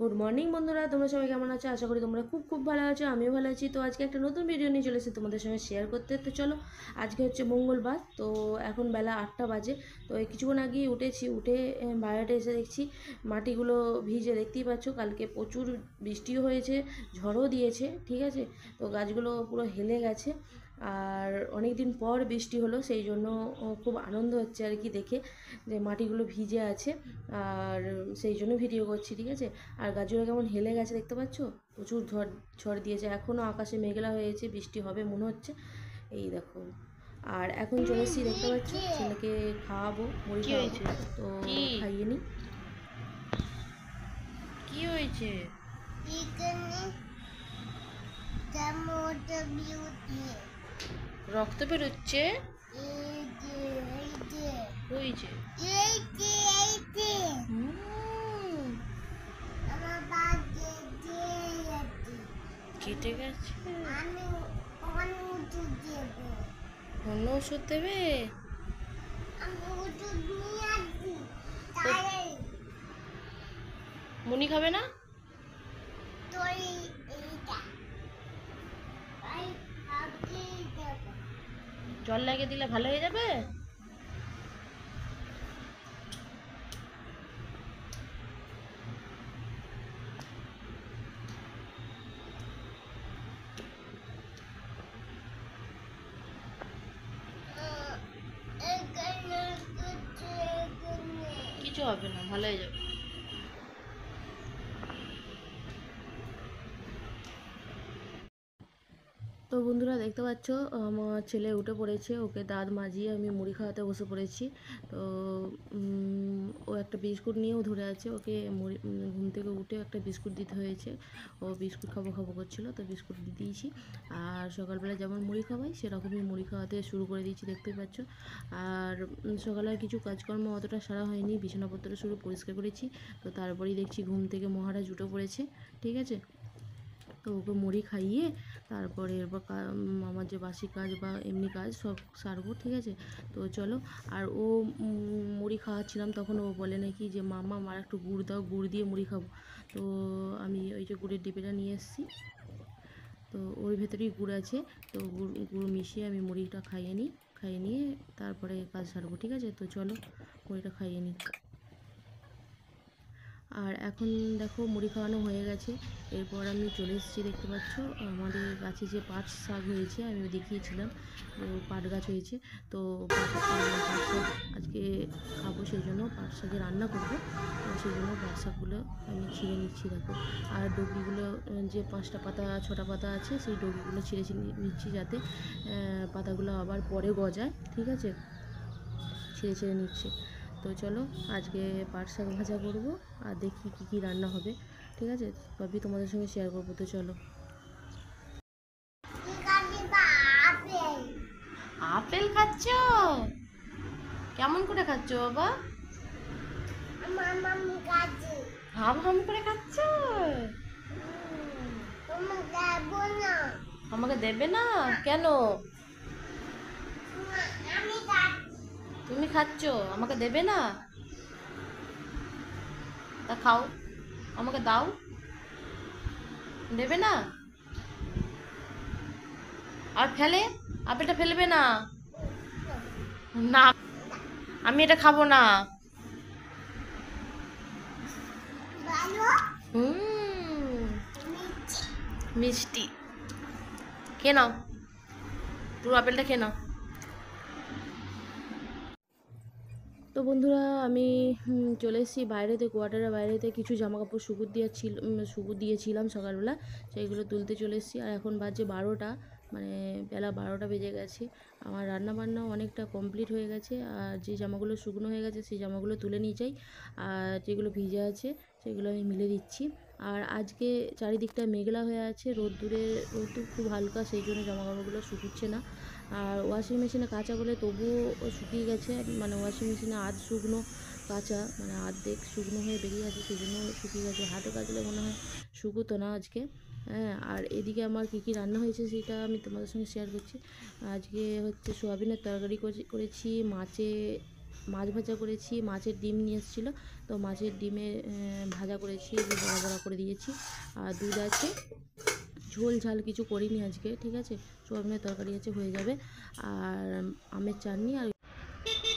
Good morning বন্ধুরা, তোমরা সবাই কেমন আছো? আশা করি তোমরা খুব খুব ভালো আছো। আমিও ভালো আছি। তো আজকে একটা নতুন ভিডিও নিয়ে চলে এসেছি তোমাদের সঙ্গে শেয়ার করতে। তো চলো, আজকে হচ্ছে মঙ্গলবার। তো এখন বেলা 8টা বাজে। তো এই কিছুক্ষণ আগেই উঠেছি, উঠে বাইরেটা এসে দেখছি মাটিগুলো ভিজে। দেখতেই পাচ্ছ, কালকে প্রচুর বৃষ্টিও হয়েছে, ঝড়ও দিয়েছে, ঠিক আছে। তো গাছগুলো পুরো হেলে গেছে। আর অনেক দিন পর বৃষ্টি হলো, সেই জন্য খুব আনন্দ হচ্ছে আর কি দেখে, যে মাটিগুলো ভিজে আছে। আর সেই জন্য ভিডিও করছি, ঠিক আছে। আর গাছগুলো কেমন হেলে গেছে দেখতে পাচ্ছ, প্রচুর ঝড় ঝড় দিয়েছে। এখনও আকাশে মেঘলা হয়েছে, বৃষ্টি হবে মনে হচ্ছে। এই দেখো। আর এখন চলে এসেছি, দেখতে পাচ্ছ, ছেলেকে খাওয়াবো, মুড়ি কি খাওয়াবো। হয়েছে? তো কি খাইয়ে নিই। কি হয়েছে? রক্ত বেরোচ্ছে? হয়েছে? কেটে গেছে? অন্য ওষুধ দেবে? মুনি খাবে না? জল লাগিয়ে দিলে ভালো হয়ে যাবে? কিছু হবে না, ভালো হয়ে যাবে। তো বন্ধুরা, দেখতে পাচ্ছ, আমার ছেলে উঠে পড়েছে, ওকে দাঁত মাজিয়ে আমি মুড়ি খাওয়াতে বসে পড়েছি। তো ও একটা বিস্কুট নিয়েও ধরে আছে, ওকে মুড়ি ঘুম থেকে উঠে একটা বিস্কুট দিতে হয়েছে। ও বিস্কুট খাবো খাবো করছিল, তো বিস্কুট দিয়ে দিয়েছি। আর সকালবেলা যেমন মুড়ি খাওয়াই সেরকমই মুড়ি খাওয়াতে শুরু করে দিয়েছি, দেখতেই পাচ্ছ। আর সকালে কিছু কাজকর্ম অতটা সারা হয়নি, বিছানাপত্র শুরু পরিষ্কার করেছি। তো তারপরেই দেখছি ঘুম থেকে মহারাজ উঠে পড়েছে, ঠিক আছে। তো ওকে মুড়ি খাইয়ে তারপরে এরপর আমার যে বাসি কাজ বা এমনি কাজ সব সারবো, ঠিক আছে। তো চলো। আর ও মুড়ি খাওয়াচ্ছিলাম, তখন ও বলে নাকি যে মামা আমার একটু গুড় দাও, গুড় দিয়ে মুড়ি খাবো। তো আমি ওই যে গুড়ের ডিবেটা নিয়ে এসেছি, তো ওর ভেতরেই গুড় আছে। তো গুড় গুড় মিশিয়ে আমি মুড়িটা খাইয়ে নিই, খাইয়ে নিয়ে তারপরে কাজ সারবো, ঠিক আছে। তো চলো, মুড়িটা খাইয়ে নিই। আর এখন দেখো মুড়ি খাওয়ানো হয়ে গেছে। এরপর আমি চলে এসেছি, দেখতে পাচ্ছ, আমাদের গাছে যে পাট শাক হয়েছে, আমি দেখিয়েছিলাম, তো পাট গাছ হয়েছে। তো পাট শাক আজকে খাবো, সেই জন্য পাট শাকে রান্না করবো। তো সেই জন্য পাট শাকগুলো আমি ছিঁড়ে নিচ্ছি, দেখো। আর ডগিগুলো, যে 5টা পাতা 6টা পাতা আছে, সেই ডগিগুলো ছিঁড়ে নিচ্ছি, যাতে পাতাগুলো আবার পরে গজায়, ঠিক আছে। ছিঁড়ে ছিঁড়ে নিচ্ছি। তো চলো, আজকে পাট শাক ভাজা করব, আর দেখি কী কী রান্না হবে, ঠিক আছে। সবই তোমাদের সঙ্গে শেয়ার করবো। তো চলো। আপেল খাচ্ছ? কেমন করে খাচ্ছ বাবা? হাম হাম করে খাচ্ছ? আমাকে দেবে না কেন? তুমি খাচ্ছ, আমাকে দেবে না? তা খাও, আমাকে দাও। দেবে না? আর ফেলে, আপেলটা ফেলবে না। না, আমি এটা খাবো না। হুম, মিষ্টি। খেয়ে নাও, পুরো আপেলটা খেয়ে নাও। তো বন্ধুরা, আমি চলে এসেছি বাইরেতে, কোয়ার্টারের বাইরেতে কিছু জামা কাপড় শুকুর দিয়েছিলাম সকালবেলা, সেইগুলো তুলতে চলে এসেছি। আর এখন বাজে 12টা, মানে বেলা 12টা বেজে গেছে। আমার রান্না বান্নাও অনেকটা কমপ্লিট হয়ে গেছে। আর যে জামাগুলো শুকনো হয়ে গেছে সেই জামাগুলো তুলে নিয়ে যাই, আর যেগুলো ভিজে আছে সেগুলো আমি মিলে দিচ্ছি। আর আজকে চারিদিকটা মেঘলা হয়ে আছে, রোদ্দুর খুব হালকা, সেই জন্য জামা কাপড়গুলো শুকুচ্ছে না। আর ওয়াশিং মেশিনে কাচা বলে তবুও শুকিয়ে গেছে, মানে ওয়াশিং মেশিনে আধ শুকনো কাচা, মানে আর্ধেক শুকনো হয়ে বেরিয়ে আছে, সেই জন্য শুকিয়ে গেছে। হাতে কাচলে মনে হয় শুকোতো না আজকে। হ্যাঁ, আর এদিকে আমার কী কী রান্না হয়েছে সেটা আমি তোমাদের সঙ্গে শেয়ার করছি। আজকে হচ্ছে সোয়াবিনের তরকারি করেছি, মাছ ভাজা করেছি, মাছের ডিম নিয়ে এসেছিলো, তো মাছের ডিমে ভাজা করেছি, বড়া বড়া করে দিয়েছি। আর দুধ আছে, ঝোল ঝাল কিছু করিনি আজকে, ঠিক আছে। সোয়াবিনের তরকারি আছে, হয়ে যাবে। আর আমের চাটনি। আর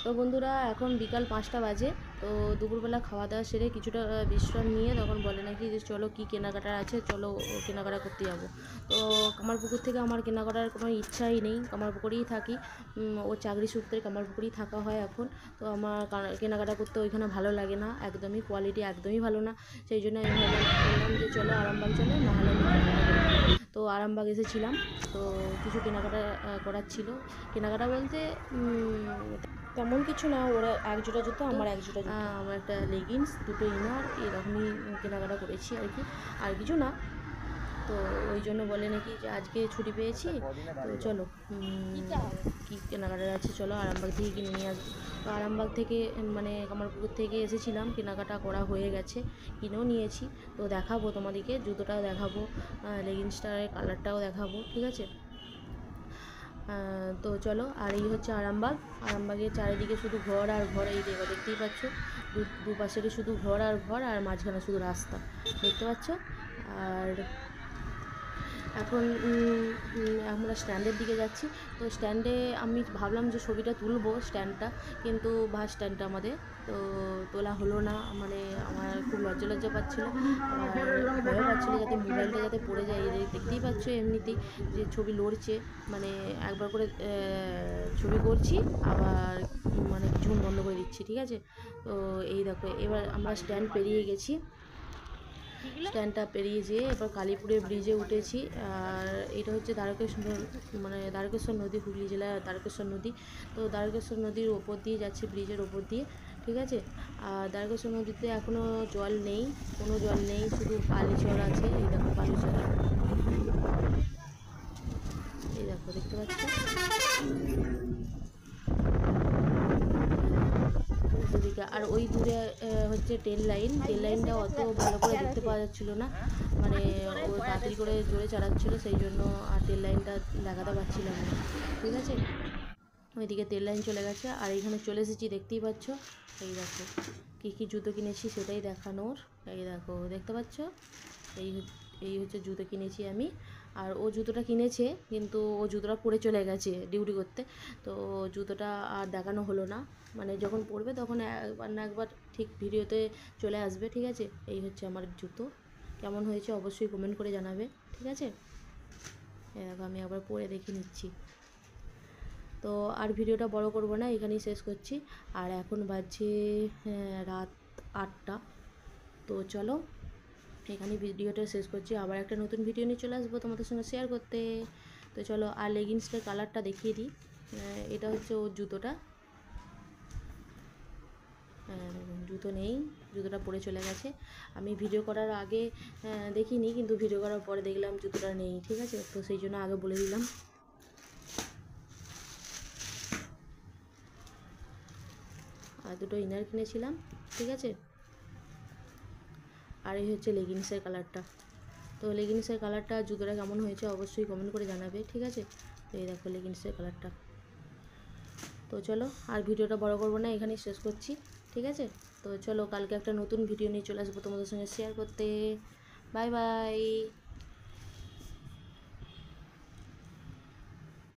তো বন্ধুরা এখন বিকাল 5টা বাজে। তো দুপুরবেলা খাওয়া দাওয়া সেরে কিছুটা বিশ্রাম নিয়ে তখন বলে নাকি যে চলো কি কেনাকাটা আছে, চলো কেনাকাটা করতে যাবো। তো কামারপুকুর থেকে আমার কেনাকাটার কোনো ইচ্ছাই নেই, কামারপুকুরেই থাকি। ওর চাকরি সূত্রে কামারপুকুরেই থাকা হয় এখন। তো আমার কেনাকাটা করতে ওইখানে ভালো লাগে না, একদমই কোয়ালিটি একদমই ভালো না। সেই জন্য আমি বললাম যে চলো আরামবাগ চলো, না হলে আমি কেনাকাটা করবো। তো আরামবাগ এসেছিলাম, তো কিছু কেনাকাটা করার ছিল। কেনাকাটা বলতে তেমন কিছু না, ওরা এক জোড়া জুতো, আমার এক জোড়া জুতো, আমার একটা লেগিংস, দুটো ইনার, এরকমই কেনাকাটা করেছি আর কি, আর কিছু না। তো ওই জন্য বলে নাকি যে আজকে ছুটি পেয়েছি, তো চলো কী কেনাকাটার আছে চলো আরামবাগ থেকে কিনে নিয়ে আসবো। তো আরামবাগ থেকে মানে কামারপুকুর থেকে এসেছিলাম, কেনাকাটা করা হয়ে গেছে, কিনেও নিয়েছি। তো দেখাবো তোমাদেরকে, জুতোটাও দেখাবো, লেগিংসটার কালারটাও দেখাবো, ঠিক আছে। তো চলো। আর এই হচ্ছে আরামবাগ। আরামবাগের চারিদিকে শুধু ঘর আর ঘর, এই দেখো দেখতেই পাচ্ছ, দুপাশেরই শুধু ঘর আর ঘর, আর মাঝখানে শুধু রাস্তা, দেখতে পাচ্ছ। আর এখন আমরা স্ট্যান্ডের দিকে যাচ্ছি। তো স্ট্যান্ডে আমি ভাবলাম যে ছবিটা তুলবো স্ট্যান্ডটা, কিন্তু বাস স্ট্যান্ডটা আমাদের তো তোলা হলো না। মানে আমার খুব লজ্জা লজ্জা পাচ্ছিলো, আর ভয় পাচ্ছিলো যাতে মোবাইলটা যাতে পড়ে যায়। দেখতেই পাচ্ছ এমনিতেই যে ছবি লড়ছে, মানে একবার করে ছবি করছি, আবার মানে কিছুক্ষণ বন্ধ করে দিচ্ছি, ঠিক আছে। তো এই দেখো এবার আমরা স্ট্যান্ড পেরিয়ে গেছি, স্ট্যান্ডটা পেরিয়ে যেয়ে এবার কালীপুরের ব্রিজে উঠেছি। আর এটা হচ্ছে দ্বারকেশ্বর, মানে দ্বারকেশ্বর নদী, হুগলি জেলার দ্বারকেশ্বর নদী। তো দ্বারকেশ্বর নদীর ওপর দিয়ে যাচ্ছে, ব্রিজের ওপর দিয়ে, ঠিক আছে। আর দ্বারকেশ্বর নদীতে এখনও জল নেই, কোনো জল নেই, শুধু বালিচর আছে। এই দেখো বালিচর, এই দেখো দেখতে পাচ্ছ। আর ওই দূরে হচ্ছে ট্রেন লাইন, ট্রেন লাইনটা অত ভালো করে দেখতে পাওয়া যাচ্ছিলো না, মানে ও তাড়াতাড়ি করে জোরে চালাচ্ছিলো, সেই জন্য আর ট্রেন লাইনটা দেখাতে পারছিলাম না, ঠিক আছে। ওইদিকে ট্রেন লাইন চলে গেছে। আর এইখানে চলে এসেছি, দেখতেই পাচ্ছ। এই দেখো কী কী জুতো কিনেছি সেটাই দেখানোর। এই দেখো দেখতে পাচ্ছ, এই এই হচ্ছে জুতো কিনেছি আমি। আর ও জুতোটা কিনেছে, কিন্তু ও জুতোটা পরে চলে গেছে ডিউটি করতে, তো জুতোটা আর দেখানো হলো না। মানে যখন পরবে তখন একবার না একবার ঠিক ভিডিওতে চলে আসবে, ঠিক আছে। এই হচ্ছে আমার জুতো, কেমন হয়েছে অবশ্যই কমেন্ট করে জানাবে, ঠিক আছে। দেখো আমি আবার পরে দেখে নিচ্ছি। তো আর ভিডিওটা বড় করব না, এখানেই শেষ করছি। আর এখন বাজছে রাত 8টা। তো চলো এখানেই ভিডিওটা শেষ করছি, আবার একটা নতুন ভিডিও নিয়ে চলে আসবো তোমাদের সঙ্গে শেয়ার করতে। তো চলো, আর লেগিংসটার কালারটা দেখিয়ে দিই। এটা হচ্ছে ওর জুতোটা, জুতো নেই, জুতোটা পরে চলে গেছে। আমি ভিডিও করার আগে দেখিনি, কিন্তু ভিডিও করার পরে দেখলাম জুতোটা নেই, ঠিক আছে। তো সেই জন্য আগে বলে দিলাম। আর দুটো ইনার কিনেছিলাম, ঠিক আছে। আর এই হচ্ছে লেগিংসের কালারটা। তো লেগিংসের কালারটা, জুতোটা কেমন হয়েছে অবশ্যই কমেন্ট করে জানাবে, ঠিক আছে। তো এই দেখো লেগিংসের কালারটা। তো চলো আর ভিডিওটা বড় করবো না, এখানেই শেষ করছি, ঠিক আছে। তো চলো কালকে একটা নতুন ভিডিও নিয়ে চলে আসবো তোমাদের সঙ্গে শেয়ার করতে। Bye bye.